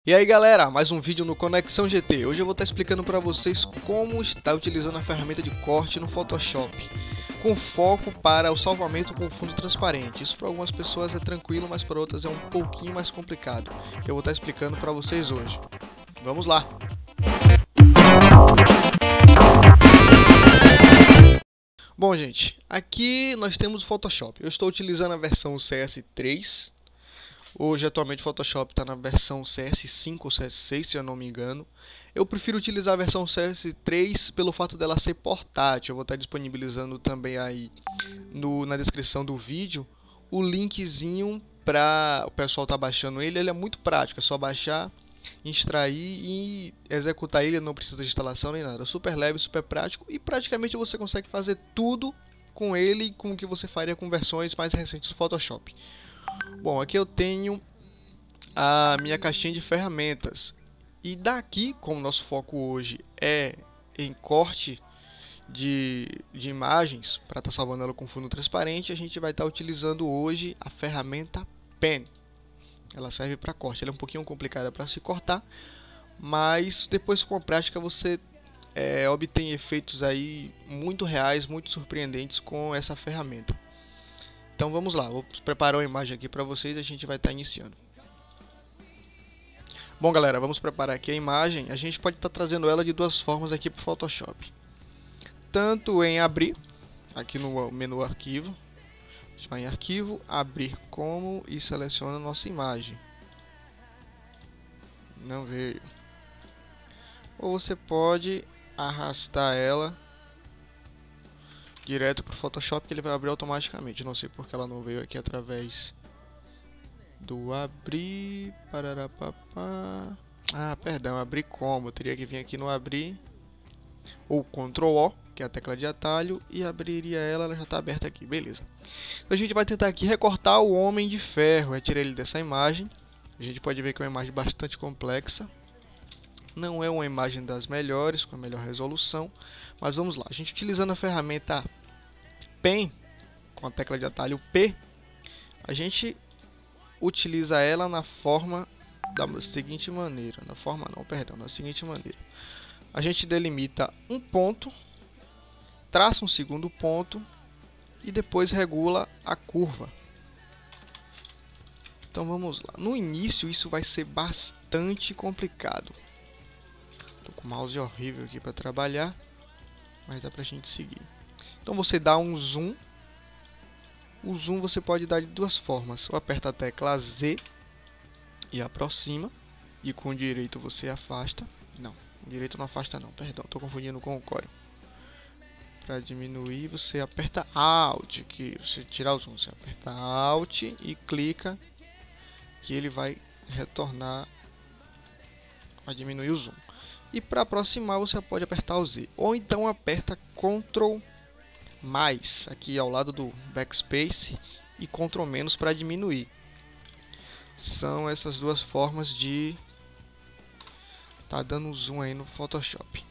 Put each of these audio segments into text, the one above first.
E aí galera, mais um vídeo no Conexão GT. Hoje eu vou estar explicando para vocês como estar utilizando a ferramenta de corte no Photoshop, com foco para o salvamento com fundo transparente. Isso para algumas pessoas é tranquilo, mas para outras é um pouquinho mais complicado. Eu vou estar explicando para vocês hoje. Vamos lá! Bom gente, aqui nós temos o Photoshop. Eu estou utilizando a versão CS3. Hoje, atualmente, o Photoshop está na versão CS5 ou CS6, se eu não me engano. Eu prefiro utilizar a versão CS3 pelo fato dela ser portátil. Eu vou estar disponibilizando também aí na descrição do vídeo o linkzinho para o pessoal estar baixando ele. Ele é muito prático, é só baixar, extrair e executar ele. Não precisa de instalação nem nada. Super leve, super prático e praticamente você consegue fazer tudo com ele com o que você faria com versões mais recentes do Photoshop. Bom, aqui eu tenho a minha caixinha de ferramentas e daqui, como nosso foco hoje é em corte de imagens, para estar salvando ela com fundo transparente, a gente vai estar utilizando hoje a ferramenta Pen. Ela serve para corte, ela é um pouquinho complicada para se cortar, mas depois com a prática você obtém efeitos aí muito reais, muito surpreendentes com essa ferramenta. Então vamos lá, vou preparar uma imagem aqui para vocês e a gente vai estar iniciando. Bom galera, vamos preparar aqui a imagem. A gente pode estar trazendo ela de duas formas aqui para o Photoshop. Tanto em abrir, aqui no menu arquivo. A gente vai em arquivo, abrir como e seleciona a nossa imagem. Não veio. Ou você pode arrastar ela direto para o Photoshop, que ele vai abrir automaticamente. Não sei porque ela não veio aqui através do abrir. Ah, perdão, abrir como? Eu teria que vir aqui no abrir ou Ctrl O, que é a tecla de atalho, e abriria ela já está aberta aqui, beleza. Então a gente vai tentar aqui recortar o Homem de Ferro, retirar ele dessa imagem. A gente pode ver que é uma imagem bastante complexa. Não é uma imagem das melhores, com a melhor resolução, mas vamos lá. A gente utilizando a ferramenta Pen, com a tecla de atalho P, a gente utiliza ela na forma da seguinte maneira. Da seguinte maneira. A gente delimita um ponto, traça um segundo ponto e depois regula a curva. Então vamos lá. No início isso vai ser bastante complicado. Tô com o mouse horrível aqui para trabalhar, mas dá pra gente seguir. Então você dá um zoom. O zoom você pode dar de duas formas. Ou aperta a tecla Z e aproxima, e com o direito você afasta. Não, o direito não afasta não, perdão, estou confundindo com o Corel. Para diminuir você aperta Alt, que você tirar o zoom, você aperta Alt e clica, que ele vai retornar a diminuir o zoom. E para aproximar você pode apertar o Z, ou então aperta Ctrl mais aqui ao lado do backspace e Ctrl menos para diminuir. São essas duas formas de tá dando zoom aí no Photoshop.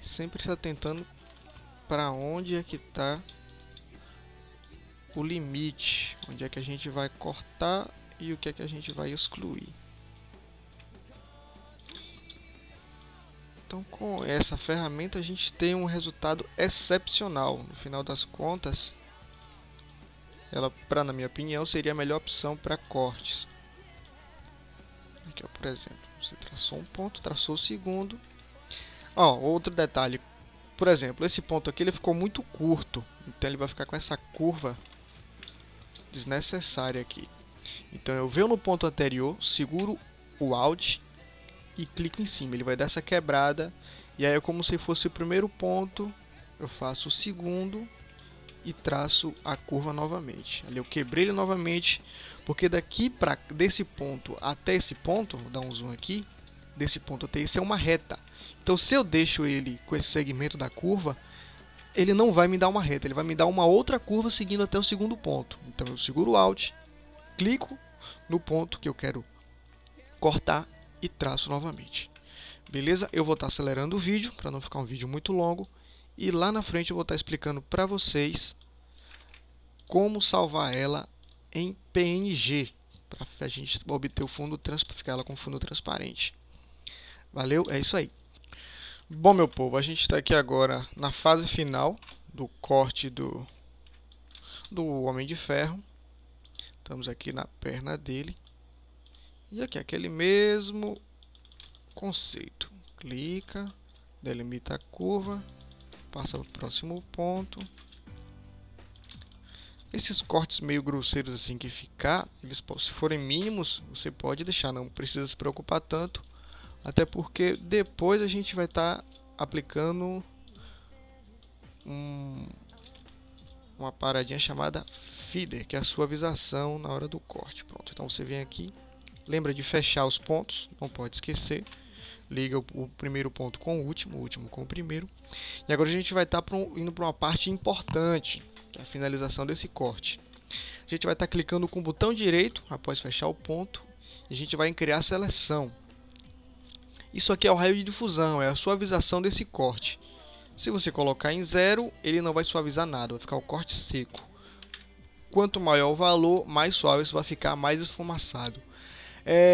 Sempre está tentando para onde é que está o limite, onde é que a gente vai cortar e o que é que a gente vai excluir. Então com essa ferramenta a gente tem um resultado excepcional. No final das contas, ela, na minha opinião, seria a melhor opção para cortes. Aqui, ó, por exemplo, você traçou um ponto, traçou o segundo. Outro detalhe, por exemplo, esse ponto aqui ele ficou muito curto, então ele vai ficar com essa curva desnecessária aqui. Então eu venho no ponto anterior, seguro o Alt e clico em cima, ele vai dar essa quebrada, e aí é como se fosse o primeiro ponto, eu faço o segundo e traço a curva novamente. Ali eu quebrei ele novamente, porque desse ponto até esse ponto, vou dar um zoom aqui, desse ponto até esse é uma reta. Então se eu deixo ele com esse segmento da curva, ele não vai me dar uma reta, ele vai me dar uma outra curva seguindo até o segundo ponto. Então eu seguro o Alt, clico no ponto que eu quero cortar e traço novamente. Beleza? Eu vou estar acelerando o vídeo para não ficar um vídeo muito longo. E lá na frente eu vou estar explicando para vocês como salvar ela em PNG, para a gente obter o fundo, para ficar ela com fundo transparente. Valeu? É isso aí. Bom, meu povo, a gente está aqui agora na fase final do corte do Homem de Ferro. Estamos aqui na perna dele. E aqui, aquele mesmo conceito. Clica, delimita a curva, passa para o próximo ponto. Esses cortes meio grosseiros assim que ficar, eles, se forem mínimos, você pode deixar, não precisa se preocupar tanto. Até porque depois a gente vai estar aplicando uma paradinha chamada feeder, que é a suavização na hora do corte. Pronto, então você vem aqui, lembra de fechar os pontos, não pode esquecer. Liga o primeiro ponto com o último com o primeiro. E agora a gente vai estar indo para uma parte importante, que é a finalização desse corte. A gente vai estar clicando com o botão direito após fechar o ponto e a gente vai em criar seleção. Isso aqui é o raio de difusão, é a suavização desse corte. Se você colocar em 0, ele não vai suavizar nada, vai ficar o corte seco. Quanto maior o valor, mais suave isso vai ficar, mais esfumaçado.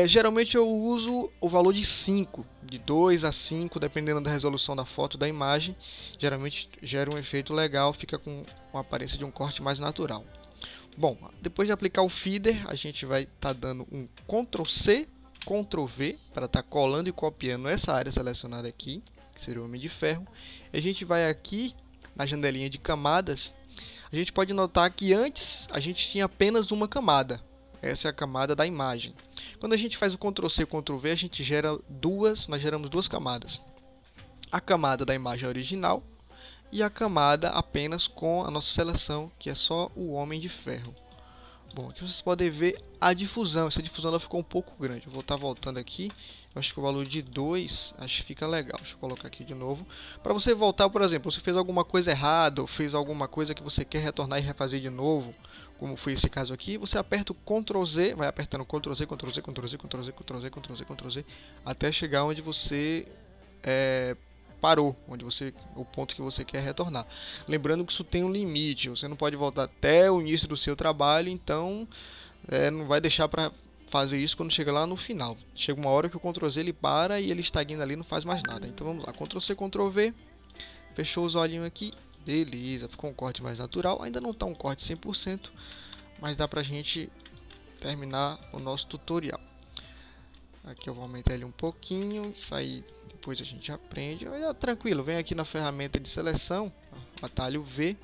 Geralmente eu uso o valor de 5, de 2 a 5, dependendo da resolução da foto, da imagem. Geralmente gera um efeito legal, fica com a aparência de um corte mais natural. Bom, depois de aplicar o feeder, a gente vai estar dando um Ctrl C, Ctrl V para estar colando e copiando essa área selecionada aqui, que seria o Homem de Ferro. A gente vai aqui na janelinha de camadas. A gente pode notar que antes a gente tinha apenas uma camada. Essa é a camada da imagem. Quando a gente faz o Ctrl C, Ctrl V, a gente nós geramos duas camadas. A camada da imagem original e a camada apenas com a nossa seleção, que é só o Homem de Ferro. Bom, aqui vocês podem ver a difusão. Essa difusão ela ficou um pouco grande. Eu vou estar voltando aqui. Eu acho que o valor de 2 acho que fica legal. Deixa eu colocar aqui de novo. Para você voltar, por exemplo, você fez alguma coisa errada, ou fez alguma coisa que você quer retornar e refazer de novo, como foi esse caso aqui, você aperta o Ctrl Z, vai apertando Ctrl Z, Ctrl Z, Ctrl Z, Ctrl Z, Ctrl Z, Ctrl Z, Ctrl Z, até chegar onde você parou, o ponto que você quer retornar. Lembrando que isso tem um limite, você não pode voltar até o início do seu trabalho, então não vai deixar para fazer isso quando chega lá no final. Chega uma hora que o Ctrl Z ele para e ele estagna ali, não faz mais nada. Então vamos lá, Ctrl C, Ctrl V, fechou os olhinhos aqui, beleza, ficou um corte mais natural, ainda não está um corte 100%, mas dá pra gente terminar o nosso tutorial. Aqui eu vou aumentar ele um pouquinho, sair, depois a gente aprende. Tranquilo, vem aqui na ferramenta de seleção, atalho V,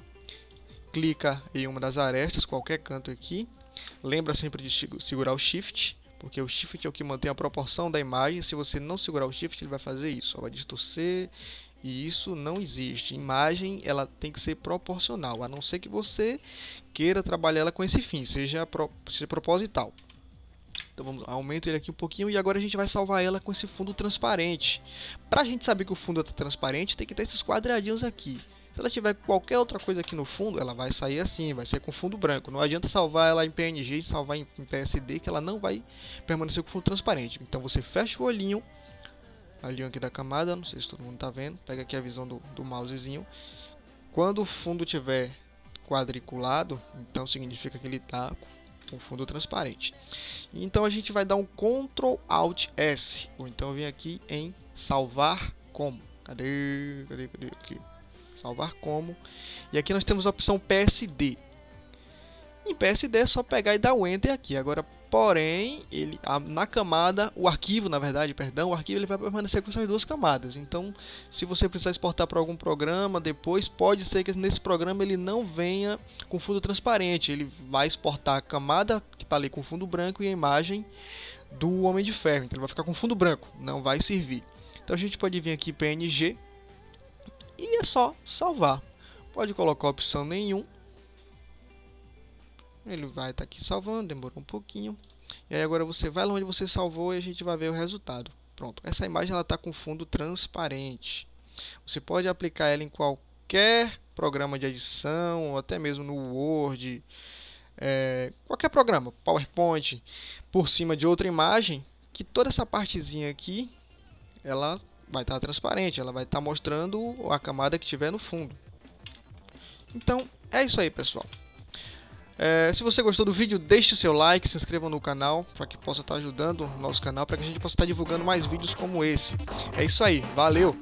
clica em uma das arestas, qualquer canto aqui. Lembra sempre de segurar o Shift, porque o Shift é o que mantém a proporção da imagem. Se você não segurar o Shift, ele vai fazer isso, vai distorcer, e isso não existe. Imagem ela tem que ser proporcional, a não ser que você queira trabalhar ela com esse fim, seja proposital. Então vamos lá, aumento ele aqui um pouquinho e agora a gente vai salvar ela com esse fundo transparente. Para a gente saber que o fundo está transparente, tem que ter esses quadradinhos aqui. Se ela tiver qualquer outra coisa aqui no fundo, ela vai sair assim, vai ser com fundo branco. Não adianta salvar ela em PNG e salvar em PSD, que ela não vai permanecer com fundo transparente. Então você fecha o olhinho aqui da camada, não sei se todo mundo está vendo. Pega aqui a visão do mousezinho. Quando o fundo tiver quadriculado, então significa que ele está com fundo transparente. Então a gente vai dar um Ctrl Alt S, ou então vem aqui em salvar como. Cadê aqui? Salvar como. E aqui nós temos a opção PSD. Em PSD é só pegar e dar o Enter aqui. Agora, porém, na camada, o arquivo ele vai permanecer com essas duas camadas. Então, se você precisar exportar para algum programa, depois pode ser que nesse programa ele não venha com fundo transparente. Ele vai exportar a camada que está ali com fundo branco e a imagem do Homem de Ferro. Então, ele vai ficar com fundo branco, não vai servir. Então, a gente pode vir aqui PNG e é só salvar. Pode colocar a opção nenhum. Ele vai estar aqui salvando, demorou um pouquinho. E aí agora você vai lá onde você salvou e a gente vai ver o resultado. Pronto, essa imagem ela está com fundo transparente. Você pode aplicar ela em qualquer programa de edição, ou até mesmo no Word, qualquer programa, PowerPoint, por cima de outra imagem, que toda essa partezinha aqui, ela vai estar transparente, ela vai estar mostrando a camada que tiver no fundo. Então, é isso aí, pessoal. Se você gostou do vídeo, deixe o seu like, se inscreva no canal, para que possa estar ajudando o nosso canal, para que a gente possa estar divulgando mais vídeos como esse. É isso aí, valeu!